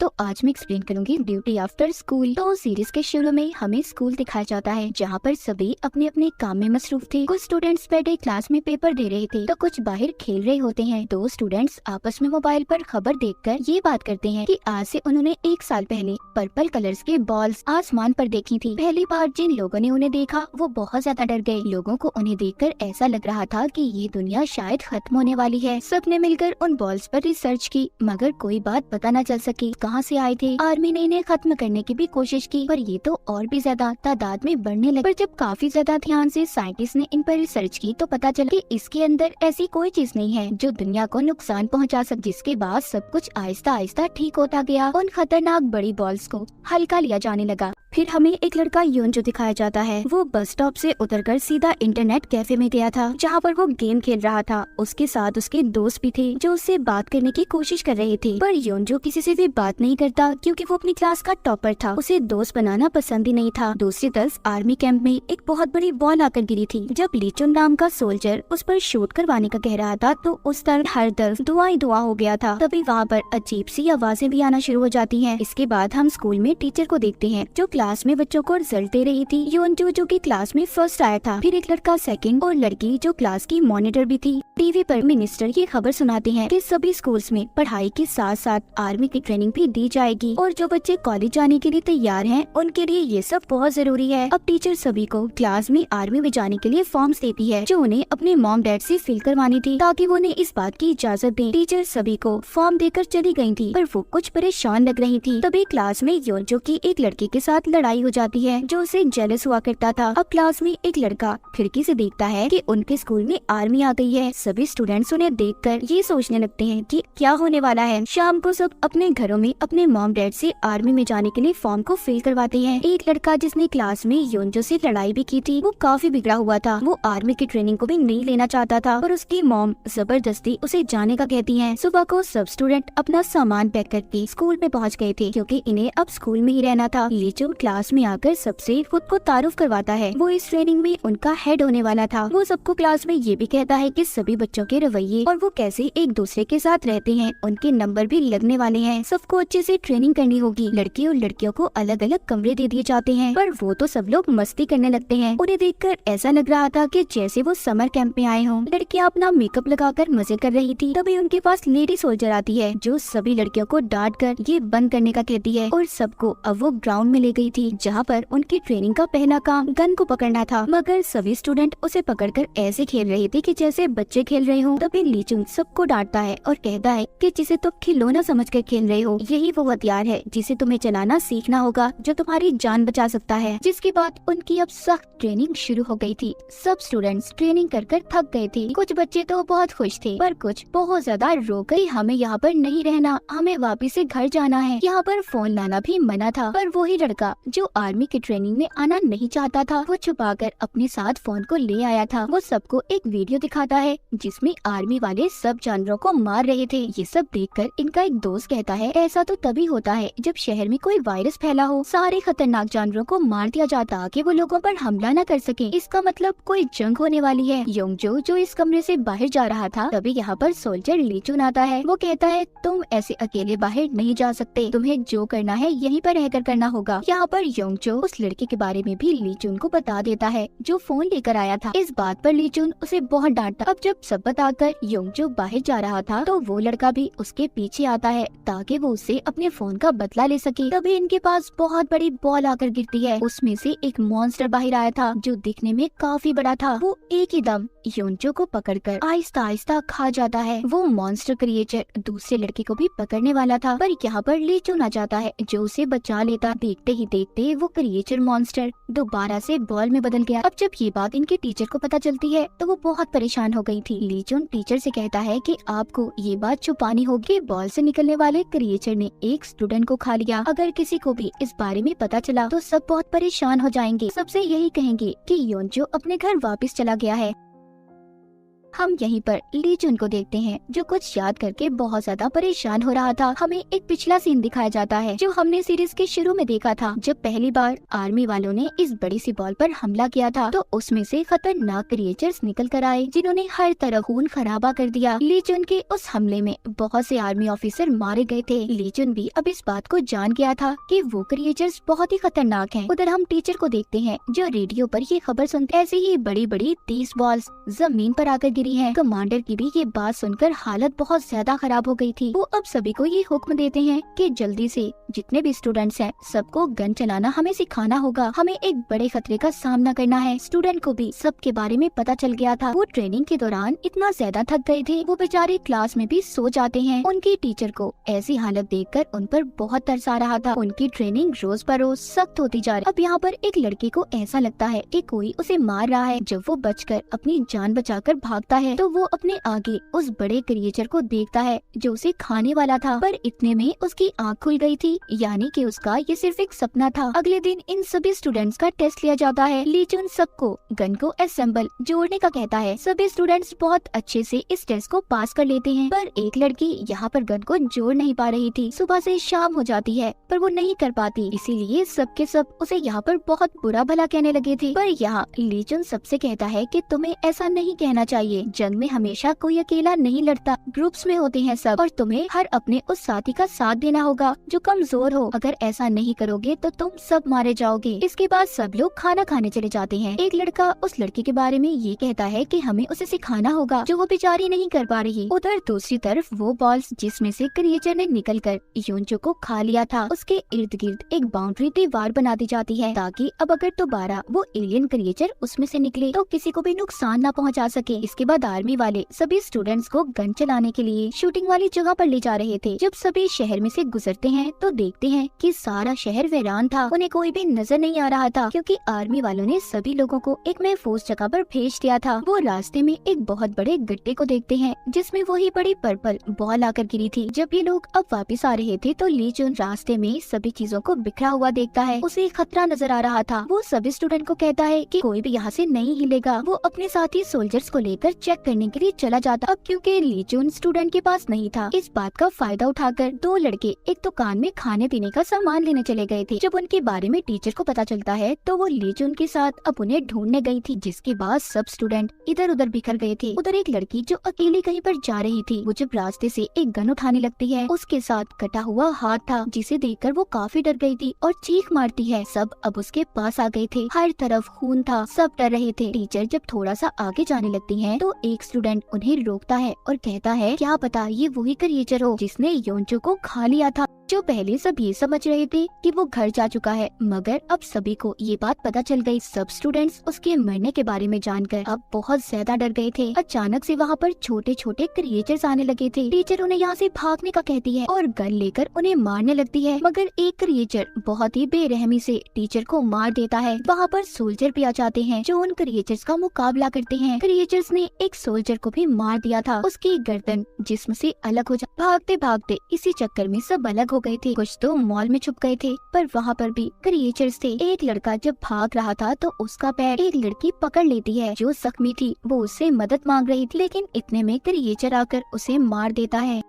तो आज मैं एक्सप्लेन करूंगी ड्यूटी आफ्टर स्कूल। तो सीरीज के शुरू में हमें स्कूल दिखाया जाता है जहाँ पर सभी अपने अपने काम में मसरूफ थे। कुछ स्टूडेंट्स बैठे क्लास में पेपर दे रहे थे तो कुछ बाहर खेल रहे होते हैं। दो स्टूडेंट्स आपस में मोबाइल पर खबर देखकर ये बात करते हैं कि आज से उन्होंने 1 साल पहले पर्पल कलर्स के बॉल्स आसमान पर देखी थी। पहली बार जिन लोगों ने उन्हें देखा वो बहुत ज्यादा डर गए। लोगों को उन्हें देखकर ऐसा लग रहा था कि ये दुनिया शायद खत्म होने वाली है। सबने मिलकर उन बॉल्स पर रिसर्च की मगर कोई बात पता न चल सकी कहाँ से आए थे। आर्मी ने इन्हें खत्म करने की भी कोशिश की पर ये तो और भी ज्यादा तादाद में बढ़ने लगे। पर जब काफी ज्यादा ध्यान से साइंटिस्ट ने इन पर रिसर्च की तो पता चला कि इसके अंदर ऐसी कोई चीज नहीं है जो दुनिया को नुकसान पहुंचा सके। जिसके बाद सब कुछ आहिस्ता आहिस्ता ठीक होता गया। उन खतरनाक बड़ी बॉल्स को हल्का लिया जाने लगा। फिर हमें एक लड़का योंजो दिखाया जाता है। वो बस स्टॉप से उतरकर सीधा इंटरनेट कैफे में गया था जहाँ पर वो गेम खेल रहा था। उसके साथ उसके दोस्त भी थे जो उससे बात करने की कोशिश कर रहे थे पर योंजो किसी से भी बात नहीं करता क्योंकि वो अपनी क्लास का टॉपर था। उसे दोस्त बनाना पसंद ही नहीं था। दूसरी तरफ आर्मी कैंप में एक बहुत बड़ी बॉल आकर गिरी थी। जब लीचुन नाम का सोल्जर उस पर शूट करवाने का कह रहा था तो उस तरफ हर तरफ धुआं ही धुआं हो गया था। तभी वहाँ पर अजीब सी आवाजें भी आना शुरू हो जाती हैं। इसके बाद हम स्कूल में टीचर को देखते हैं जो क्लास में बच्चों को रिजल्ट दे रही थी। योंजो जो कि क्लास में फर्स्ट आया था, फिर एक लड़का सेकंड और लड़की जो क्लास की मॉनिटर भी थी। टीवी पर मिनिस्टर ये खबर सुनाते हैं कि सभी स्कूल्स में पढ़ाई के साथ साथ आर्मी की ट्रेनिंग भी दी जाएगी और जो बच्चे कॉलेज जाने के लिए तैयार हैं उनके लिए ये सब बहुत जरूरी है। अब टीचर सभी को क्लास में आर्मी में जाने के लिए फॉर्म्स देती है जो उन्हें अपने मॉम डैड से फिल करवानी थी ताकि वो उन्हें इस बात की इजाजत दें। टीचर सभी को फॉर्म देकर चली गयी थी पर वो कुछ परेशान लग रही थी। तभी क्लास में योंजो की एक लड़के के साथ लड़ाई हो जाती है जो उसे जेलस हुआ करता था। अब क्लास में एक लड़का खिड़की से देखता है कि उनके स्कूल में आर्मी आ गई है। सभी स्टूडेंट्स उन्हें देखकर ये सोचने लगते हैं कि क्या होने वाला है। शाम को सब अपने घरों में अपने मॉम डैड से आर्मी में जाने के लिए फॉर्म को फिल करवाते हैं। एक लड़का जिसने क्लास में योंजो से लड़ाई भी की थी वो काफी बिगड़ा हुआ था। वो आर्मी की ट्रेनिंग को भी नहीं लेना चाहता था पर उसकी मॉम जबरदस्ती उसे जाने का कहती है। सुबह को सब स्टूडेंट अपना सामान पैक करके स्कूल में पहुँच गए थे क्योंकि इन्हें अब स्कूल में ही रहना था। लीचू क्लास में आकर सबसे खुद को तारुफ करवाता है। वो इस ट्रेनिंग में उनका हेड होने वाला था। वो सबको क्लास में ये भी कहता है कि सभी बच्चों के रवैये और वो कैसे एक दूसरे के साथ रहते हैं उनके नंबर भी लगने वाले हैं। सबको अच्छे से ट्रेनिंग करनी होगी। लड़के और लड़कियों को अलग अलग कमरे दे दिए जाते हैं पर वो तो सब लोग मस्ती करने लगते हैं। उन्हें देखकर ऐसा लग रहा था कि जैसे वो समर कैंप में आए हों। लड़कियां अपना मेकअप लगाकर मजे कर रही थी। तभी उनके पास लेडी सोल्जर आती है जो सभी लड़कियों को डांट कर ये बंद करने का कहती है और सबको अब वो ग्राउंड में ले गई थी जहाँ पर उनकी ट्रेनिंग का पहला काम गन को पकड़ना था मगर सभी स्टूडेंट उसे पकड़कर ऐसे खेल रहे थे कि जैसे बच्चे खेल रहे हो। तभी लीचुंग सबको डांटता है और कहता है कि जिसे तुम खिलौना समझकर खेल रहे हो यही वो हथियार है जिसे तुम्हें चलाना सीखना होगा जो तुम्हारी जान बचा सकता है। जिसके बाद उनकी अब सख्त ट्रेनिंग शुरू हो गई थी। सब स्टूडेंट्स ट्रेनिंग कर कर थक गए थे। कुछ बच्चे तो बहुत खुश थे पर कुछ बहुत ज्यादा रो गए। हमें यहाँ पर नहीं रहना, हमें वापिस से घर जाना है। यहाँ पर फोन लाना भी मना था पर वही लड़का जो आर्मी की ट्रेनिंग में आना नहीं चाहता था वो छुपाकर अपने साथ फोन को ले आया था। वो सबको एक वीडियो दिखाता है जिसमें आर्मी वाले सब जानवरों को मार रहे थे। ये सब देखकर इनका एक दोस्त कहता है ऐसा तो तभी होता है जब शहर में कोई वायरस फैला हो। सारे खतरनाक जानवरों को मार दिया जाता ताकि वो लोगों पर हमला न कर सके। इसका मतलब कोई जंग होने वाली है। योंजो जो इस कमरे से बाहर जा रहा था तभी यहाँ पर सोल्जर लीचुन आता है। वो कहता है तुम ऐसे अकेले बाहर नहीं जा सकते, तुम्हें जो करना है यहीं पर रहकर करना होगा। यहाँ पर योंजो उस लड़के के बारे में भी लीचुन को बता देता है जो फोन लेकर आया था। इस बात पर लीचुन उसे बहुत डांटता। अब जब सब बताकर योंजो बाहर जा रहा था तो वो लड़का भी उसके पीछे आता है ताकि वो उससे अपने फोन का बदला ले सके। तभी इनके पास बहुत बड़ी बॉल आकर गिरती है। उसमें से एक मॉन्स्टर बाहर आया था जो दिखने में काफी बड़ा था। वो एक ही दम योंजो को पकड़कर आहिस्ता आहिस्ता खा जाता है। वो मॉन्स्टर क्रिएचर दूसरे लड़के को भी पकड़ने वाला था पर यहाँ पर लीचुन आ जाता है जो उसे बचा लेता। देखते ही देखते वो क्रिएचर मॉन्स्टर दोबारा से बॉल में बदल गया। अब जब ये बात इनके टीचर को पता चलती है तो वो बहुत परेशान हो गई थी। लीचुन टीचर से कहता है कि आपको ये बात छुपानी होगी। बॉल से निकलने वाले क्रिएचर ने एक स्टूडेंट को खा लिया। अगर किसी को भी इस बारे में पता चला तो सब बहुत परेशान हो जाएंगे। सबसे यही कहेंगे कि योंजो अपने घर वापस चला गया है। हम यहीं पर ली जुन को देखते हैं जो कुछ याद करके बहुत ज्यादा परेशान हो रहा था। हमें एक पिछला सीन दिखाया जाता है जो हमने सीरीज के शुरू में देखा था, जब पहली बार आर्मी वालों ने इस बड़ी सी बॉल पर हमला किया था तो उसमें से खतरनाक क्रिएचर्स निकल कर आए जिन्होंने हर तरफ खून खराबा कर दिया। ली जुन के उस हमले में बहुत से आर्मी ऑफिसर मारे गए थे। ली जुन भी अब इस बात को जान गया था कि वो क्रिएचर्स बहुत ही खतरनाक हैं। उधर हम टीचर को देखते हैं जो रेडियो पर ये खबर सुनते ऐसे ही बड़ी बड़ी 30 बॉल्स जमीन पर आकर गिरी हैं। कमांडर की भी ये बात सुनकर हालत बहुत ज्यादा खराब हो गई थी। वो अब सभी को ये हुक्म देते हैं कि जल्दी से जितने भी स्टूडेंट्स हैं सबको गन चलाना हमें सिखाना होगा। हमें एक बड़े खतरे का सामना करना है। स्टूडेंट को भी सबके बारे में पता चल गया था। वो ट्रेनिंग के दौरान इतना ज्यादा थक गए थे वो बेचारे क्लास में भी सो जाते हैं। उनकी टीचर को ऐसी हालत देखकर उन पर बहुत तरस आ रहा था। उनकी ट्रेनिंग रोज पर रोज सख्त होती जा रही। अब यहाँ पर एक लड़के को ऐसा लगता है कि कोई उसे मार रहा है। जब वो बचकर अपनी जान बचाकर भागता है तो वो अपने आगे उस बड़े क्रिएचर को देखता है जो उसे खाने वाला था। पर इतने में उसकी आँख खुल गई थी, यानी कि उसका ये सिर्फ एक सपना था। अगले दिन इन सभी स्टूडेंट्स का टेस्ट लिया जाता है। ली जुन सबको गन को असेंबल जोड़ने का कहता है। सभी स्टूडेंट्स बहुत अच्छे से इस टेस्ट को पास कर लेते हैं, पर एक लड़की यहाँ पर गन को जोड़ नहीं पा रही थी। सुबह से शाम हो जाती है पर वो नहीं कर पाती, इसीलिए सबके सब उसे यहाँ पर बहुत बुरा भला कहने लगे थे। पर यहाँ ली जुन सबसे कहता है कि तुम्हें ऐसा नहीं कहना चाहिए। जंग में हमेशा कोई अकेला नहीं लड़ता, ग्रुप्स में होते हैं सब, और तुम्हें हर अपने उस साथी का साथ देना होगा जो कमजोर हो। अगर ऐसा नहीं करोगे तो तुम सब मारे जाओगे। इसके बाद सब लोग खाना खाने चले जाते हैं। एक लड़का उस लड़की के बारे में ये कहता है कि हमें उसे सिखाना होगा जो वो बेचारी नहीं कर पा रही। उधर दूसरी तरफ वो बॉल्स जिसमें से क्रिएचर ने निकलकर योंजो को खा लिया था, उसके इर्द गिर्द एक बाउंड्री दीवार बना दी जाती है ताकि अब अगर दोबारा वो एलियन क्रिएचर उसमें से निकले तो किसी को भी नुकसान न पहुंचा सके। इसके बाद आर्मी वाले सभी स्टूडेंट्स को गन चलाने के लिए शूटिंग वाली जगह पर ले जा रहे थे। जब सभी शहर में से गुजरते हैं तो देखते हैं कि सारा शहर वीरान था। उन्हें कोई भी नजर नहीं आ रहा था क्योंकि आर्मी वालों ने सभी लोगों को एक महफूज जगह पर भेज दिया था। वो रास्ते में एक बहुत बड़े गड्ढे को देखते हैं जिसमें वही बड़ी पर्पल बॉल आकर गिरी थी। जब ये लोग अब वापस आ रहे थे तो ली जुन रास्ते में सभी चीजों को बिखरा हुआ देखता है। उसे खतरा नजर आ रहा था। वो सभी स्टूडेंट को कहता है कि कोई भी यहाँ से नहीं हिलेगा। वो अपने साथी सोल्जर्स को लेकर चेक करने के लिए चला जाता। अब क्योंकि ली जुन स्टूडेंट के पास नहीं था, इस बात का फायदा उठाकर दो लड़के एक दुकान में खाने पीने का सामान लेने चले गए थे। जब उनके बारे में टीचर को पता चलता है तो वो ली जुन के साथ अब उन्हें ढूंढने गई थी, जिसके बाद सब स्टूडेंट इधर उधर बिखर गए थे। उधर एक लड़की जो अकेली कहीं पर जा रही थी, वो जब रास्ते से एक गन उठाने लगती है, उसके साथ कटा हुआ हाथ था जिसे देखकर वो काफी डर गई थी और चीख मारती है। सब अब उसके पास आ गए थे, हर तरफ खून था, सब डर रहे थे। टीचर जब थोड़ा सा आगे जाने लगती है तो एक स्टूडेंट उन्हें रोकता है और कहता है क्या पता ये वही क्रिएचर हो जिसने योंजो को खा लिया था। जो पहले सब ये समझ रहे थे कि वो घर जा चुका है, मगर अब सभी को ये बात पता चल गई। सब स्टूडेंट्स उसके मरने के बारे में जानकर अब बहुत ज्यादा डर गए थे। अचानक से वहाँ पर छोटे छोटे क्रिएचर्स आने लगे थे। टीचर उन्हें यहाँ से भागने का कहती है और गन लेकर उन्हें मारने लगती है, मगर एक क्रिएचर बहुत ही बेरहमी से टीचर को मार देता है। वहाँ पर सोल्जर भी आ जाते हैं जो उन क्रिएचर्स का मुकाबला करते हैं। क्रिएचर्स ने एक सोल्जर को भी मार दिया था, उसकी गर्दन जिस्म से अलग हो जा। भागते भागते इसी चक्कर में सब अलग हो गए थे। कुछ तो मॉल में छुप गए थे, पर वहाँ पर भी क्रिएचर्स थे। एक लड़का जब भाग रहा था तो उसका पैर एक लड़की पकड़ लेती है जो जख्मी थी। वो उससे मदद मांग रही थी, लेकिन इतने में क्रिएचर आकर उसे मार देता है।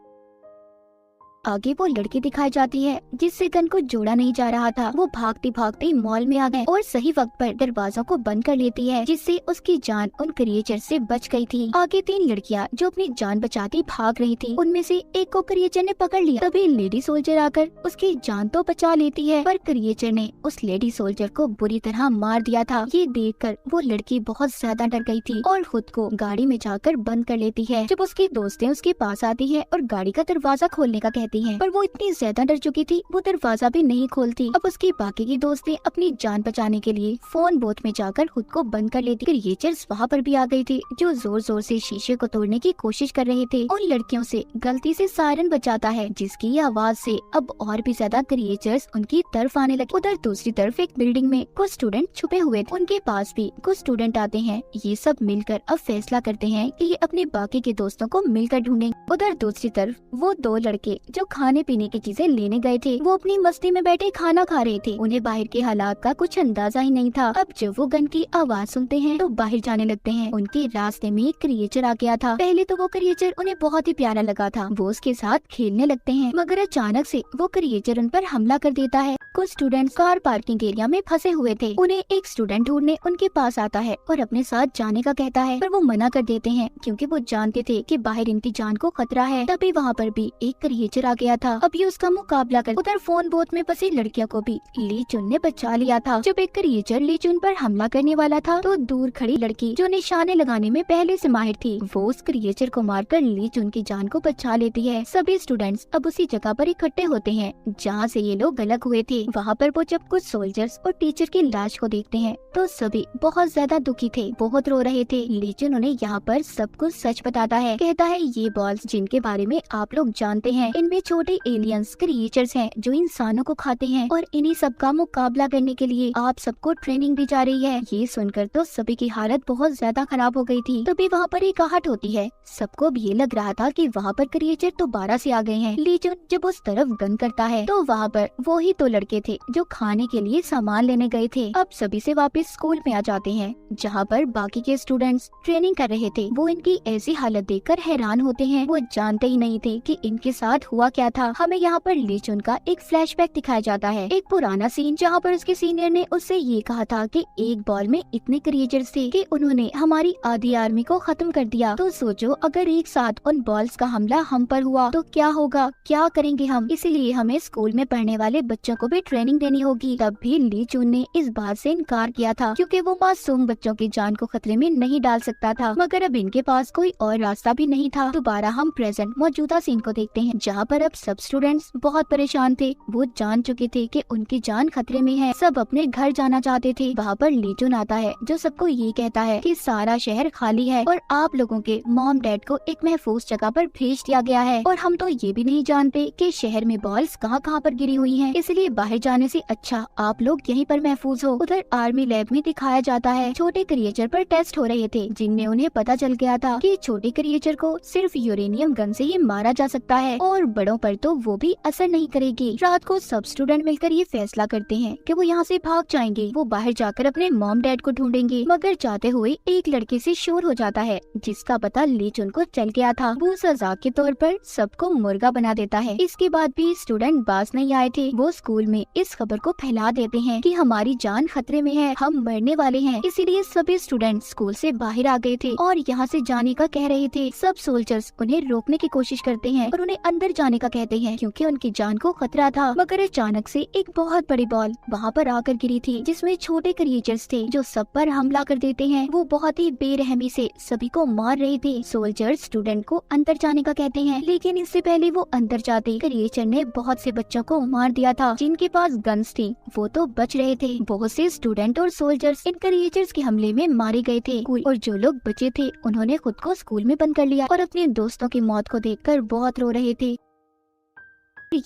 आगे वो लड़की दिखाई जाती है जिससे गन को जोड़ा नहीं जा रहा था। वो भागते भागते मॉल में आ गए और सही वक्त पर दरवाजों को बंद कर लेती है, जिससे उसकी जान उन क्रिएचर से बच गई थी। आगे तीन लड़कियां जो अपनी जान बचाती भाग रही थी, उनमें से एक को क्रिएचर ने पकड़ लिया। तभी लेडी सोल्जर आकर उसकी जान तो बचा लेती है, पर क्रिएचर ने उस लेडी सोल्जर को बुरी तरह मार दिया था। ये देखकर वो लड़की बहुत ज्यादा डर गई थी और खुद को गाड़ी में जाकर बंद कर लेती है। जब उसकी दोस्तें उसके पास आती है और गाड़ी का दरवाजा खोलने का कहती हैं, पर वो इतनी ज्यादा डर चुकी थी वो दरवाजा भी नहीं खोलती। अब उसकी बाकी की दोस्तें अपनी जान बचाने के लिए फोन बूथ में जाकर खुद को बंद कर लेती। क्रिएचर्स वहाँ पर भी आ गई थी जो जोर जोर से शीशे को तोड़ने की कोशिश कर रहे थे। उन लड़कियों से गलती से सायरन बजाता है, जिसकी आवाज से अब और भी ज्यादा क्रिएचर्स उनकी तरफ आने लगे। उधर दूसरी तरफ एक बिल्डिंग में कुछ स्टूडेंट छुपे हुए थे, उनके पास भी कुछ स्टूडेंट आते हैं। ये सब मिलकर अब फैसला करते हैं कि ये अपने बाकी के दोस्तों को मिलकर ढूंढेंगे। उधर दूसरी तरफ वो दो लड़के जो जो खाने पीने की चीजें लेने गए थे वो अपनी मस्ती में बैठे खाना खा रहे थे। उन्हें बाहर के हालात का कुछ अंदाजा ही नहीं था। अब जब वो गन की आवाज सुनते हैं तो बाहर जाने लगते हैं। उनके रास्ते में एक क्रिएचर आ गया था। पहले तो वो क्रिएचर उन्हें बहुत ही प्यारा लगा था। वो उसके साथ खेलने लगते हैं, मगर अचानक से वो क्रिएचर उन पर हमला कर देता है। कुछ स्टूडेंट्स कार पार्किंग एरिया में फंसे हुए थे। उन्हें एक स्टूडेंट ढूंढने उनके पास आता है और अपने साथ जाने का कहता है, पर वो मना कर देते हैं क्योंकि वो जानते थे कि बाहर इनकी जान को खतरा है। तभी वहाँ पर भी एक क्रिएचर आ गया था। अब ये उसका मुकाबला कर उधर फोन बोट में फंसी लड़कियों को भी ली चुन ने बचा लिया था। जब एक क्रिएचर ली चुन पर हमला करने वाला था तो दूर खड़ी लड़की जो निशाने लगाने में पहले से माहिर थी, वो उस क्रिएचर को मारकर ली चुन की जान को बचा लेती है। सभी स्टूडेंट्स अब उसी जगह पर इकट्ठे होते हैं जहाँ से ये लोग अलग हुए थे। वहाँ पर वो जब कुछ सोल्जर्स और टीचर की लाश को देखते हैं तो सभी बहुत ज्यादा दुखी थे, बहुत रो रहे थे। लीचन उन्हें यहाँ पर सब कुछ सच बताता है। कहता है, ये बॉल्स जिनके बारे में आप लोग जानते हैं, इनमें छोटे एलियंस क्रिएचर्स हैं जो इंसानों को खाते हैं और इन्हीं सब का मुकाबला करने के लिए आप सबको ट्रेनिंग दी जा रही है। ये सुनकर तो सभी की हालत बहुत ज्यादा खराब हो गई थी। तभी वहाँ पर एक आहट होती है। सबको भी ये लग रहा था कि वहाँ पर क्रिएचर दोबारा से आ गए हैं। लीचन जब उस तरफ गन करता है तो वहाँ पर वो ही तो लड़के थे जो खाने के लिए सामान लेने गए थे। अब सभी से वापस स्कूल में आ जाते हैं जहाँ पर बाकी के स्टूडेंट्स ट्रेनिंग कर रहे थे। वो इनकी ऐसी हालत देखकर हैरान होते हैं। वो जानते ही नहीं थे कि इनके साथ हुआ क्या था। हमें यहाँ पर लीचन का एक फ्लैशबैक दिखाया जाता है, एक पुराना सीन जहाँ पर उसके सीनियर ने उससे ये कहा था कि एक बॉल में इतने क्रिएचर्स थे कि उन्होंने हमारी आधी आर्मी को खत्म कर दिया। तो सोचो अगर एक साथ उन बॉल्स का हमला हम पर हुआ तो क्या होगा, क्या करेंगे हम। इसीलिए हमें स्कूल में पढ़ने वाले बच्चों को भी ट्रेनिंग देनी होगी। तब भी ली चुन ने इस बात से इनकार किया था क्योंकि वो मासूम बच्चों की जान को खतरे में नहीं डाल सकता था। मगर अब इनके पास कोई और रास्ता भी नहीं था। दोबारा हम प्रेजेंट मौजूदा सीन को देखते हैं जहाँ पर अब सब स्टूडेंट्स बहुत परेशान थे। वो जान चुके थे कि उनकी जान खतरे में है। सब अपने घर जाना चाहते थे। वहाँ पर ली चुन आता है जो सबको ये कहता है कि सारा शहर खाली है और आप लोगों के मॉम डैड को एक महफूज जगह पर भेज दिया गया है और हम तो ये भी नहीं जानते कि शहर में बॉल्स कहाँ कहाँ पर गिरी हुई हैं। इसलिए बाहर जाने से अच्छा आप लोग यहीं पर महफूज हो। उधर आर्मी लैब में दिखाया जाता है छोटे क्रिएचर पर टेस्ट हो रहे थे जिनमें उन्हें पता चल गया था कि छोटे क्रिएचर को सिर्फ यूरेनियम गन से ही मारा जा सकता है और बड़ों पर तो वो भी असर नहीं करेगी। रात को सब स्टूडेंट मिलकर ये फैसला करते हैं कि वो यहाँ से भाग जाएंगे। वो बाहर जाकर अपने मॉम डैड को ढूंढेंगे। मगर जाते हुए एक लड़के से शोर हो जाता है जिसका पता लीचुन को चल गया था। वो सजा के तौर पर सबको मुर्गा बना देता है। इसके बाद भी स्टूडेंट बाज नहीं आए थे। वो स्कूल में इस खबर को फैला देते हैं कि हमारी जान खतरे में है, हम मरने वाले हैं। इसीलिए सभी स्टूडेंट स्कूल से बाहर आ गए थे और यहाँ से जाने का कह रहे थे। सब सोल्जर्स उन्हें रोकने की कोशिश करते हैं और उन्हें अंदर जाने का कहते हैं क्योंकि उनकी जान को खतरा था। मगर अचानक से एक बहुत बड़ी बॉल वहाँ पर आकर गिरी थी जिसमें छोटे क्रिएचर्स थे जो सब पर हमला कर देते हैं। वो बहुत ही बेरहमी से सभी को मार रहे थे। सोल्जर्स स्टूडेंट को अंदर जाने का कहते हैं लेकिन इससे पहले वो अंदर जाते क्रिएचर ने बहुत से बच्चों को मार दिया था। जिनके पास गन्स थी वो तो बच रहे थे। बहुत से स्टूडेंट और सोल्जर्स इन क्रिएचर्स के हमले में मारे गए थे और जो लोग बचे थे उन्होंने खुद को स्कूल में बंद कर लिया और अपने दोस्तों की मौत को देखकर बहुत रो रहे थे।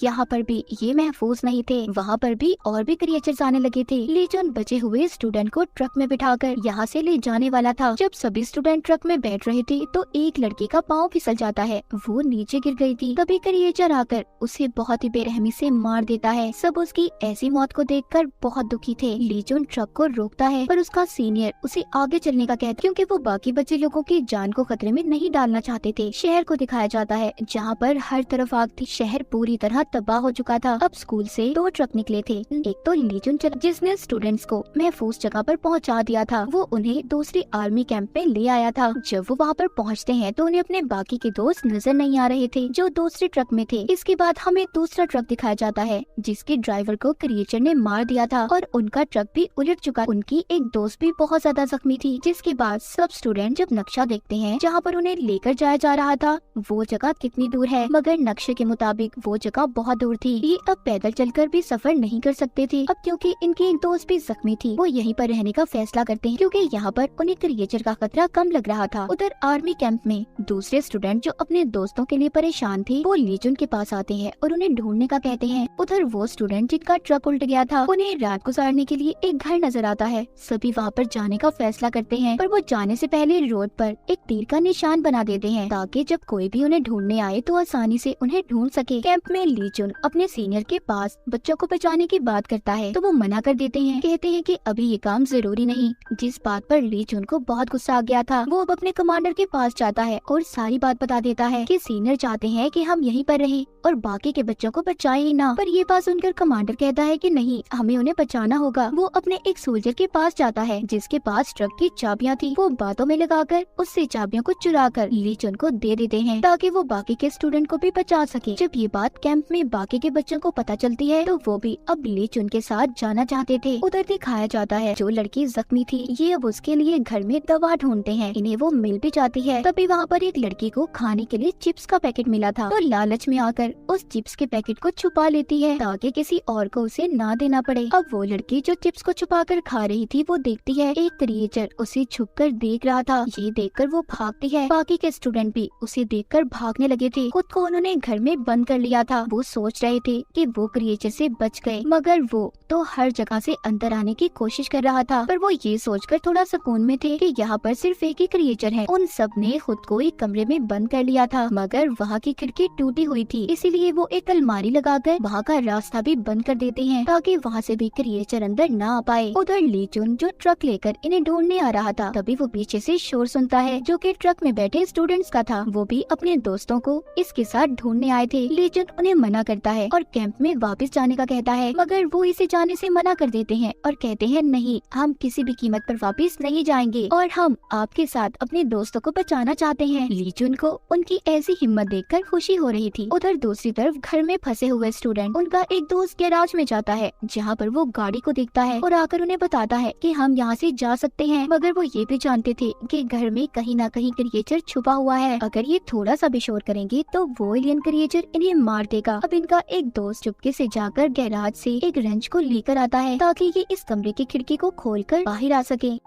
यहाँ पर भी ये महफूज नहीं थे। वहाँ पर भी और भी क्रिएचर्स आने लगे थे। लीचन बचे हुए स्टूडेंट को ट्रक में बिठाकर यहाँ से ले जाने वाला था। जब सभी स्टूडेंट ट्रक में बैठ रहे थे तो एक लड़की का पाँव फिसल जाता है। वो नीचे गिर गई थी। तभी क्रिएचर आकर उसे बहुत ही बेरहमी से मार देता है। सब उसकी ऐसी मौत को देखकर बहुत दुखी थे। लीचन ट्रक को रोकता है पर उसका सीनियर उसे आगे चलने का कहता क्योंकि वो बाकी बचे लोगों की जान को खतरे में नहीं डालना चाहते थे। शहर को दिखाया जाता है जहाँ पर हर तरफ आग थी। शहर पूरी तरह तबाह हो चुका था। अब स्कूल से 2 ट्रक निकले थे। एक तो लीचुन चला जिसने स्टूडेंट्स को महफूज जगह पर पहुंचा दिया था। वो उन्हें दूसरी आर्मी कैंप में ले आया था। जब वो वहाँ पर पहुँचते हैं तो उन्हें अपने बाकी के दोस्त नजर नहीं आ रहे थे जो दूसरे ट्रक में थे। इसके बाद हमें दूसरा ट्रक दिखाया जाता है जिसके ड्राइवर को क्रिएचर ने मार दिया था और उनका ट्रक भी उलट चुका। उनकी एक दोस्त भी बहुत ज्यादा जख्मी थी। जिसके बाद सब स्टूडेंट जब नक्शा देखते हैं जहाँ पर उन्हें लेकर जाया जा रहा था वो जगह कितनी दूर है, मगर नक्शे के मुताबिक वो जगह जगह बहुत दूर थी। ये अब पैदल चलकर भी सफर नहीं कर सकते थे। अब क्योंकि इनकी एक दोस्त भी जख्मी थी, वो यहीं पर रहने का फैसला करते हैं क्योंकि यहाँ पर उन्हें क्रिएचर का खतरा कम लग रहा था। उधर आर्मी कैंप में दूसरे स्टूडेंट जो अपने दोस्तों के लिए परेशान थे, वो ली जुन के पास आते हैं और उन्हें ढूंढने का कहते हैं। उधर वो स्टूडेंट जिनका ट्रक उल्ट गया था, उन्हें रात गुजारने के लिए एक घर नजर आता है। सभी वहाँ पर जाने का फैसला करते हैं, पर वो जाने से पहले रोड पर एक तीर का निशान बना देते हैं ताकि जब कोई भी उन्हें ढूंढने आए तो आसानी से उन्हें ढूंढ सके। कैंप में ली जुन अपने सीनियर के पास बच्चों को बचाने की बात करता है तो वो मना कर देते हैं, कहते हैं कि अभी ये काम जरूरी नहीं। जिस बात पर ली जुन को बहुत गुस्सा आ गया था, वो अब अपने कमांडर के पास जाता है और सारी बात बता देता है कि सीनियर चाहते हैं कि हम यहीं पर रहें और बाकी के बच्चों को बचाए ही ना। पर ये बात सुनकर कमांडर कहता है कि नहीं, हमें उन्हें बचाना होगा। वो अपने एक सोल्जर के पास जाता है जिसके पास ट्रक की चाबियां थी। वो बातों में लगाकर उससे चाबियों को चुरा कर ली जुन को दे देते हैं ताकि वो बाकी के स्टूडेंट को भी बचा सके। जब ये बात कैंप में बाकी के बच्चों को पता चलती है तो वो भी अब ली जुन के साथ जाना चाहते थे। उधर दिखाया जाता है जो लड़की जख्मी थी, ये अब उसके लिए घर में दवा ढूंढते हैं। इन्हें वो मिल भी जाती है। तभी वहाँ पर एक लड़की को खाने के लिए चिप्स का पैकेट मिला था, तो लालच में आकर उस चिप्स के पैकेट को छुपा लेती है ताकि किसी और को उसे ना देना पड़े। अब वो लड़की जो चिप्स को छुपाकर खा रही थी, वो देखती है एक क्रिएचर उसे छुपकर देख रहा था। ये देखकर वो भागती है। बाकी के स्टूडेंट भी उसे देखकर भागने लगे थे। खुद को उन्होंने घर में बंद कर लिया था। वो सोच रहे थे कि वो क्रिएचर से बच गए, मगर वो तो हर जगह से अंदर आने की कोशिश कर रहा था। पर वो ये सोचकर थोड़ा सुकून में थे कि यहाँ पर सिर्फ एक ही क्रिएचर है। उन सब ने खुद को एक कमरे में बंद कर लिया था, मगर वहाँ की खिड़की टूटी हुई थी, इसीलिए वो एक अलमारी लगाकर वहाँ का रास्ता भी बंद कर देते हैं ताकि वहाँ से भी क्रिएचर अंदर न आ पाए। उधर ली जुन जो ट्रक लेकर इन्हें ढूंढने आ रहा था, तभी वो पीछे से शोर सुनता है जो कि ट्रक में बैठे स्टूडेंट्स का था। वो भी अपने दोस्तों को इसके साथ ढूंढने आए थे। ली जुन उन्हें मना करता है और कैंप में वापस जाने का कहता है, मगर वो इसे जाने से मना कर देते हैं और कहते हैं नहीं, हम किसी भी कीमत पर वापस नहीं जाएंगे और हम आपके साथ अपने दोस्तों को बचाना चाहते हैं। ली जुन को उनकी ऐसी हिम्मत देखकर खुशी हो रही थी। उधर दूसरी तरफ घर में फंसे हुए स्टूडेंट, उनका एक दोस्त गैराज में जाता है जहाँ पर वो गाड़ी को देखता है और आकर उन्हें बताता है कि हम यहाँ से जा सकते हैं, मगर वो ये भी जानते थे कि घर में कहीं ना कहीं क्रिएचर छुपा हुआ है। अगर ये थोड़ा सा भी शोर करेंगे तो वो एलियन क्रिएचर इन्हें मार देगा। अब इनका एक दोस्त चुपके से जाकर गैराज से एक रेंच को लेकर आता है ताकि ये इस कमरे की खिड़की को खोलकर बाहर आ सके।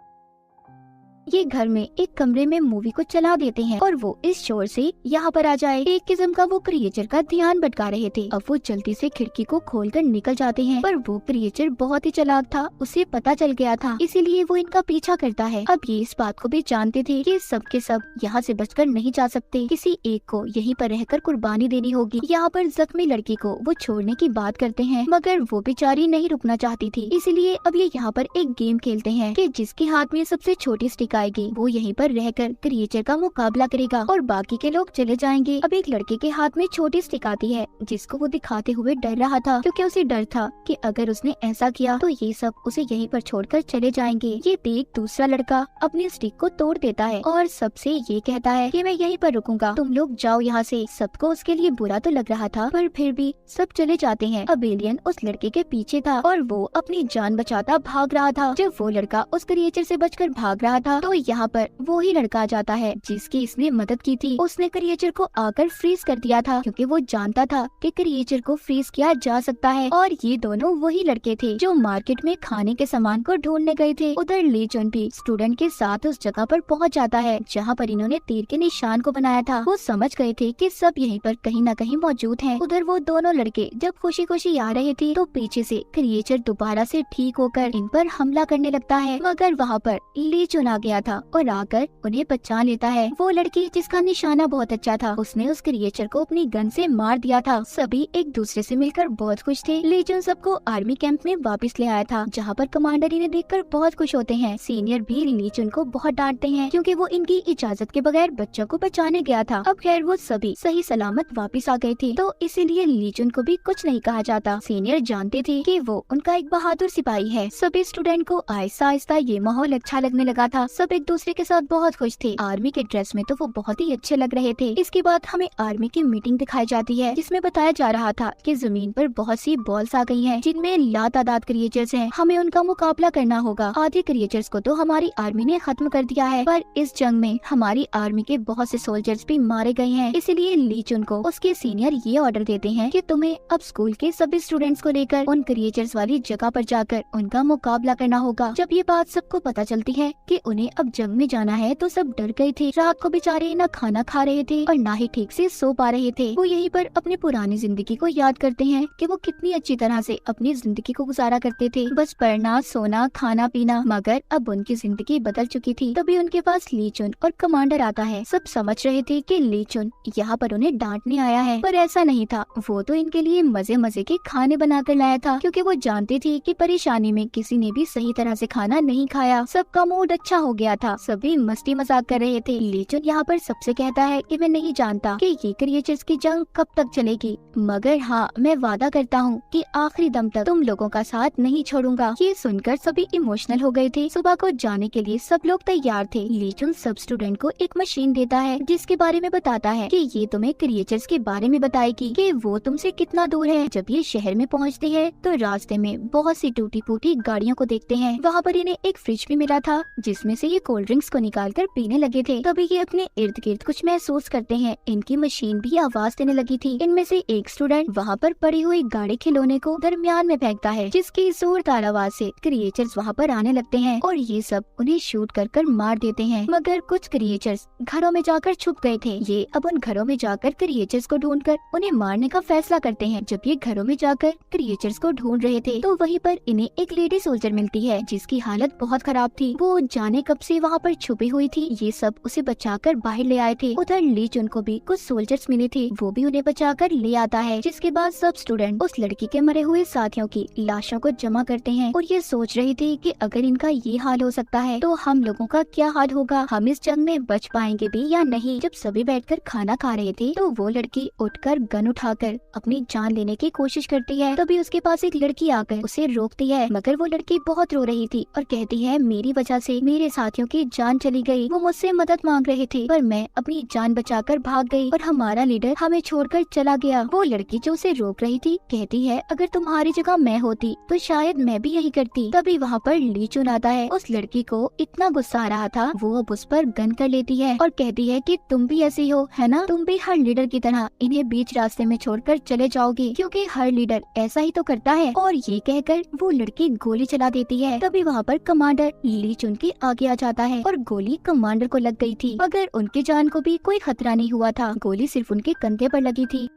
ये घर में एक कमरे में मूवी को चला देते हैं और वो इस शोर से यहाँ पर आ जाए। एक किस्म का वो क्रिएचर का ध्यान भटका रहे थे। अब वो जल्दी से खिड़की को खोलकर निकल जाते हैं, पर वो क्रिएचर बहुत ही चालाक था, उसे पता चल गया था, इसीलिए वो इनका पीछा करता है। अब ये इस बात को भी जानते थे कि सब के सब यहाँ से बचकर नहीं जा सकते, किसी एक को यहीं पर रहकर कुर्बानी देनी होगी। यहाँ पर जख्मी लड़की को वो छोड़ने की बात करते हैं, मगर वो बेचारी नहीं रुकना चाहती थी, इसीलिए अब ये यहाँ पर एक गेम खेलते हैं कि जिसके हाथ में सबसे छोटी स्टिक आएगी वो यहीं पर रहकर क्रिएचर का मुकाबला करेगा और बाकी के लोग चले जाएंगे। अब एक लड़के के हाथ में छोटी स्टिक आती है जिसको वो दिखाते हुए डर रहा था, क्योंकि उसे डर था कि अगर उसने ऐसा किया तो ये सब उसे यहीं पर छोड़कर चले जाएंगे। ये देख दूसरा लड़का अपनी स्टिक को तोड़ देता है और सबसे ये कहता है कि मैं यहीं पर रुकूंगा, तुम लोग जाओ यहाँ से। सबको उसके लिए बुरा तो लग रहा था, पर फिर भी सब चले जाते हैं। अब एलियन उस लड़के के पीछे था और वो अपनी जान बचाता भाग रहा था। जब वो लड़का उस क्रिएचर से बचकर भाग रहा था तो यहाँ पर वो ही लड़का आ जाता है जिसकी इसने मदद की थी। उसने क्रिएचर को आकर फ्रीज कर दिया था क्योंकि वो जानता था कि क्रिएचर को फ्रीज किया जा सकता है। और ये दोनों वही लड़के थे जो मार्केट में खाने के सामान को ढूंढने गए थे। उधर ली जुन भी स्टूडेंट के साथ उस जगह पर पहुंच जाता है जहाँ पर इन्होंने तीर के निशान को बनाया था। वो समझ गए थे कि सब यहीं पर कहीं न कहीं मौजूद हैं। उधर वो दोनों लड़के जब खुशी खुशी आ रहे थे तो पीछे से क्रिएचर दोबारा से ठीक होकर इन पर हमला करने लगता है, मगर वहाँ पर ली जुन आ गया था और आकर उन्हें बचा लेता है। वो लड़की जिसका निशाना बहुत अच्छा था, उसने उस क्रिएचर को अपनी गन से मार दिया था। सभी एक दूसरे से मिलकर बहुत खुश थे। ली जुन सबको आर्मी कैंप में वापस ले आया था जहाँ पर कमांडर इन्हें देखकर बहुत खुश होते हैं। सीनियर भी ली जुन को बहुत डांटते हैं क्योंकि वो इनकी इजाजत के बगैर बच्चों को बचाने गया था। अब खैर वो सभी सही सलामत वापस आ गए थे, तो इसीलिए ली जुन को भी कुछ नहीं कहा जाता। सीनियर जानते थे कि वो उनका एक बहादुर सिपाही है। सभी स्टूडेंट को आहिस्ता आहिस्ता ये माहौल अच्छा लगने लगा था। सब एक दूसरे के साथ बहुत खुश थे। आर्मी के ड्रेस में तो वो बहुत ही अच्छे लग रहे थे। इसके बाद हमें आर्मी की मीटिंग दिखाई जाती है, जिसमें बताया जा रहा था कि जमीन पर बहुत सी बॉल्स आ गई हैं, जिनमें लातादाद क्रिएचर्स हैं। हमें उनका मुकाबला करना होगा। आधे क्रिएचर्स को तो हमारी आर्मी ने खत्म कर दिया है, पर इस जंग में हमारी आर्मी के बहुत से सोल्जर्स भी मारे गए हैं। इसलिए ली चुन को उसके सीनियर ये ऑर्डर देते हैं कि तुम्हें अब स्कूल के सभी स्टूडेंट्स को लेकर उन क्रिएचर्स वाली जगह पर जाकर उनका मुकाबला करना होगा। जब ये बात सबको पता चलती है कि उन्हें अब जंग में जाना है, तो सब डर गए थे। रात को बेचारे न खाना खा रहे थे और न ही ठीक से सो पा रहे थे। वो यहीं पर अपनी पुरानी जिंदगी को याद करते हैं कि वो कितनी अच्छी तरह से अपनी जिंदगी को गुजारा करते थे, बस पढ़ना, सोना, खाना पीना। मगर अब उनकी जिंदगी बदल चुकी थी। तभी उनके पास ली चुन और कमांडर आता है। सब समझ रहे थे कि ली चुन यहाँ पर उन्हें डांटने आया है, पर ऐसा नहीं था। वो तो इनके लिए मजे मजे के खाने बना कर लाया था, क्योंकि वो जानते थे कि परेशानी में किसी ने भी सही तरह से खाना नहीं खाया। सबका मूड अच्छा हो गया था, सभी मस्ती मजाक कर रहे थे। ली चुन यहाँ पर सबसे कहता है कि मैं नहीं जानता कि ये क्रिएचर्स की जंग कब तक चलेगी, मगर हाँ, मैं वादा करता हूँ कि आखिरी दम तक तुम लोगों का साथ नहीं छोड़ूंगा। ये सुनकर सभी इमोशनल हो गए थे। सुबह को जाने के लिए सब लोग तैयार थे। ली चुन सब स्टूडेंट को एक मशीन देता है, जिसके बारे में बताता है कि ये तुम्हें क्रिएचर्स के बारे में बताएगी कि वो तुमसे कितना दूर है। जब ये शहर में पहुँचते हैं तो रास्ते में बहुत सी टूटी फूटी गाड़ियों को देखते हैं। वहाँ पर इन्हें एक फ्रिज भी मिला था, जिसमें से ये कोल्ड ड्रिंक्स को निकाल कर पीने लगे थे। तभी ये अपने इर्द गिर्द कुछ महसूस करते हैं। इनकी मशीन भी आवाज देने लगी थी। इनमें से एक स्टूडेंट वहाँ पर पड़ी हुई गाड़ी खिलौने को दरमियान में फेंकता है, जिसकी जोरदार आवाज से क्रिएचर्स वहाँ पर आने लगते हैं और ये सब उन्हें शूट कर मार देते हैं। मगर कुछ क्रिएचर्स घरों में जाकर छुप गए थे। ये अब उन घरों में जाकर क्रिएचर्स को ढूंढकर उन्हें मारने का फैसला करते हैं। जब ये घरों में जाकर क्रिएचर्स को ढूंढ रहे थे, तो वहीं पर इन्हें एक लेडी सोल्जर मिलती है, जिसकी हालत बहुत खराब थी। वो जाने कब से वहाँ पर छुपी हुई थी। ये सब उसे बचाकर बाहर ले आए थे। उधर ली चुन को भी कुछ सोल्जर्स मिले थे, वो भी उन्हें बचाकर ले आता है। जिसके बाद सब स्टूडेंट उस लड़की के मरे हुए साथियों की लाशों को जमा करते हैं और ये सोच रहे थे कि अगर इनका ये हाल हो सकता है तो हम लोगों का क्या हाल होगा, हम इस जंग में बच पाएंगे भी या नहीं। जब सभी बैठकर खाना खा रहे थे, तो वो लड़की उठकर गन उठाकर अपनी जान लेने की कोशिश करती है। तभी उसके पास एक लड़की आकर उसे रोकती है, मगर वो लड़की बहुत रो रही थी और कहती है, मेरी वजह से मेरे साथियों की जान चली गई। वो मुझसे मदद मांग रहे थे, पर मैं अपनी जान बचाकर भाग गई और हमारा लीडर हमें छोड़कर चला गया। वो लड़की जो उसे रोक रही थी कहती है, अगर तुम्हारी जगह मैं होती तो शायद मैं भी यही करती। तभी वहाँ पर ली चुन आता है। उस लड़की को इतना गुस्सा आ रहा था, वो अब उस पर गन कर लेती है और कहती है कि तुम भी ऐसी हो, है ना? तुम भी हर लीडर की तरह इन्हें बीच रास्ते में छोड़कर चले जाओगी, क्योंकि हर लीडर ऐसा ही तो करता है। और ये कहकर वो लड़की गोली चला देती है। तभी वहाँ पर कमांडर ली चुन के आगे आ जाता है और गोली कमांडर को लग गई थी, मगर उनकी जान को भी कोई खतरा नहीं हुआ था। गोली सिर्फ उनके कंधे पर लगी थी।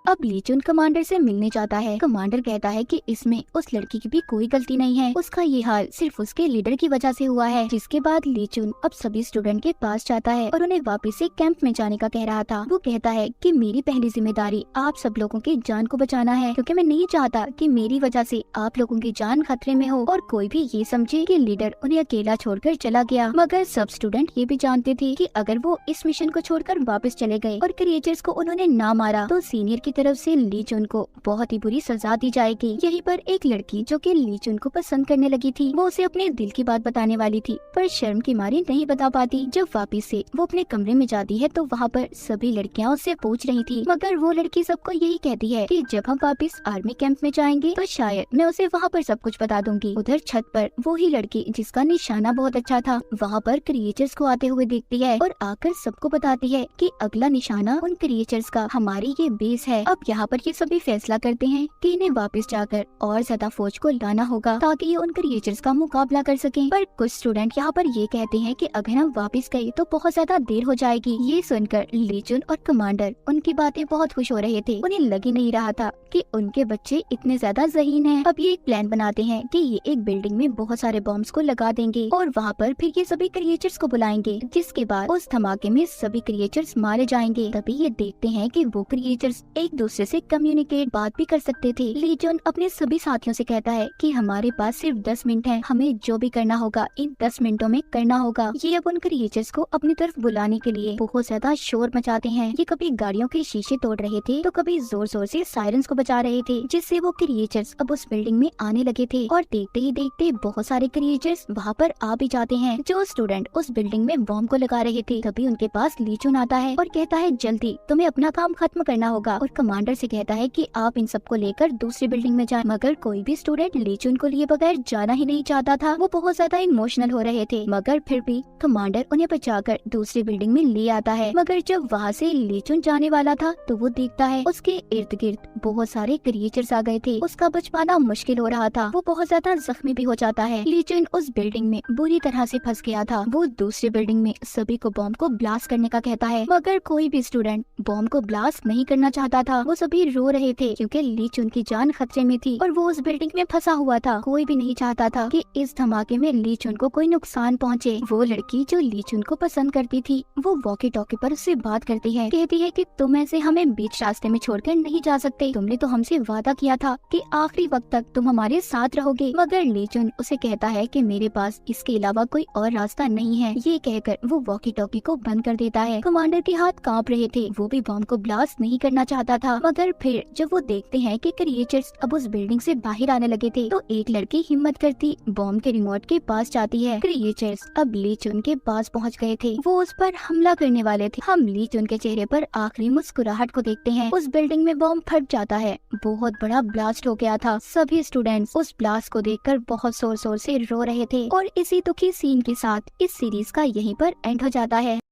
अब ली चुन कमांडर से मिलने जाता है। कमांडर कहता है कि इसमें उस लड़की की भी कोई गलती नहीं है, उसका ये हाल सिर्फ उसके लीडर की वजह से हुआ है। जिसके बाद ली चुन अब सभी स्टूडेंट के पास जाता है और उन्हें वापस से कैंप में जाने का कह रहा था। वो कहता है कि मेरी पहली जिम्मेदारी आप सब लोगों की जान को बचाना है, क्योंकि मैं नहीं चाहता कि मेरी वजह से आप लोगों की जान खतरे में हो और कोई भी ये समझे कि लीडर उन्हें अकेला छोड़कर चला गया। मगर सब स्टूडेंट ये भी जानते थे कि अगर वो इस मिशन को छोड़कर वापस चले गए और क्रिएचर्स को उन्होंने ना मारा, तो सीनियर की तरफ से ली चुन को बहुत ही बुरी सजा दी जाएगी। यहीं पर एक लड़की जो कि ली चुन को पसंद करने लगी थी, वो उसे अपने दिल की बात बताने वाली थी, पर शर्म की मारी नहीं बता पाती। जब वापस से वो अपने कमरे में जाती है, तो वहाँ पर सभी लड़कियां उससे पूछ रही थी, मगर वो लड़की सबको यही कहती है कि जब हम वापस आर्मी कैंप में जाएंगे तो शायद मैं उसे वहाँ पर सब कुछ बता दूंगी। उधर छत पर वो ही लड़की जिसका निशाना बहुत अच्छा था, वहाँ पर क्रिएचर्स को आते हुए देखती है और आकर सबको बताती है कि अगला निशाना उन क्रिएचर्स का हमारी ये बेस है। अब यहाँ पर ये सभी फैसला करते हैं कि इन्हें वापस जाकर और ज्यादा फौज को लाना होगा, ताकि ये उन क्रिएचर्स का मुकाबला कर सकें। पर कुछ स्टूडेंट यहाँ पर ये कहते हैं कि अगर हम वापस गए तो बहुत ज्यादा देर हो जाएगी। ये सुनकर ली चुन और कमांडर उनकी बातें बहुत खुश हो रहे थे। उन्हें लग ही नहीं रहा था कि उनके बच्चे इतने ज्यादा ज़हीन हैं। अब ये एक प्लान बनाते हैं कि ये एक बिल्डिंग में बहुत सारे बॉम्ब्स को लगा देंगे और वहाँ पर फिर ये सभी क्रिएचर्स को बुलाएंगे, जिसके बाद उस धमाके में सभी क्रिएचर्स मारे जाएंगे। तभी ये देखते हैं कि वो क्रिएचर्स एक दूसरे से कम्युनिकेट बात भी कर सकते थे। ली जून अपने सभी साथियों से कहता है कि हमारे पास सिर्फ 10 मिनट है, हमें जो भी करना होगा इन 10 मिनटों में करना होगा। ये अब उन क्रिएचर्स को अपनी तरफ बुलाने के लिए बहुत ज्यादा शोर मचाते हैं। ये कभी गाड़ियों के शीशे तोड़ रहे थे तो कभी जोर जोर से सायरन्स को बजा रहे थे, जिससे वो क्रिएचर्स अब उस बिल्डिंग में आने लगे थे। और देखते ही देखते बहुत सारे क्रिएचर्स वहाँ पर आ भी जाते हैं। जो स्टूडेंट उस बिल्डिंग में बॉम्ब को लगा रहे थे, तभी उनके पास ली जून आता है और कहता है जल्दी तुम्हें अपना काम खत्म करना होगा, और कमांडर से कहता है कि आप इन सबको लेकर दूसरी बिल्डिंग में जाएं। मगर कोई भी स्टूडेंट ली जून को लिए बगैर जाना ही नहीं चाहता था। वो बहुत ज्यादा इमोशनल हो रहे थे, मगर फिर भी कमांडर उन्हें बचाकर दूसरी बिल्डिंग में ले आता है। मगर जब वहाँ से ली जून जाने वाला था तो वो देखता है उसके इर्द गिर्द बहुत सारे क्रिएचर्स आ गए थे। उसका बच पाना मुश्किल हो रहा था। वो बहुत ज्यादा जख्मी भी हो जाता है। ली जून उस बिल्डिंग में बुरी तरह से फंस गया था। वो दूसरी बिल्डिंग में सभी को बॉम्ब को ब्लास्ट करने का कहता है, मगर कोई भी स्टूडेंट बॉम्ब को ब्लास्ट नहीं करना चाहता था। वो सभी रो रहे थे क्योंकि ली जून की जान खतरे में थी और वो उस बिल्डिंग में फंसा हुआ था। कोई भी नहीं चाहता था कि इस धमाके में ली जून को कोई नुकसान पहुंचे। वो लड़की जो ली जून को पसंद करती थी, वो वॉकी टॉकी पर उससे बात करती है, कहती है कि तुम ऐसे हमें बीच रास्ते में छोड़कर नहीं जा सकते। तुमने तो हमसे वादा किया था कि आखिरी वक्त तक तुम हमारे साथ रहोगे। मगर ली जून उसे कहता है कि मेरे पास इसके अलावा कोई और रास्ता नहीं है। ये कहकर वो वॉकी टॉकी को बंद कर देता है। कमांडर के हाथ कांप रहे थे। वो भी बॉम्ब को ब्लास्ट नहीं करना चाहता था, मगर फिर जब वो देखते हैं कि क्रिएचर्स अब उस बिल्डिंग से बाहर आने लगे थे, तो एक लड़की हिम्मत करती बॉम्ब के रिमोट के पास जाती है। क्रिएचर्स अब ली जून के पास पहुंच गए थे। वो उस पर हमला करने वाले थे। हम ली जून के चेहरे पर आखिरी मुस्कुराहट को देखते हैं। उस बिल्डिंग में बॉम्ब फट जाता है। बहुत बड़ा ब्लास्ट हो गया था। सभी स्टूडेंट्स उस ब्लास्ट को देखकर बहुत जोर जोर से रो रहे थे। और इसी दुखी सीन के साथ इस सीरीज का यहीं पर एंड हो जाता है।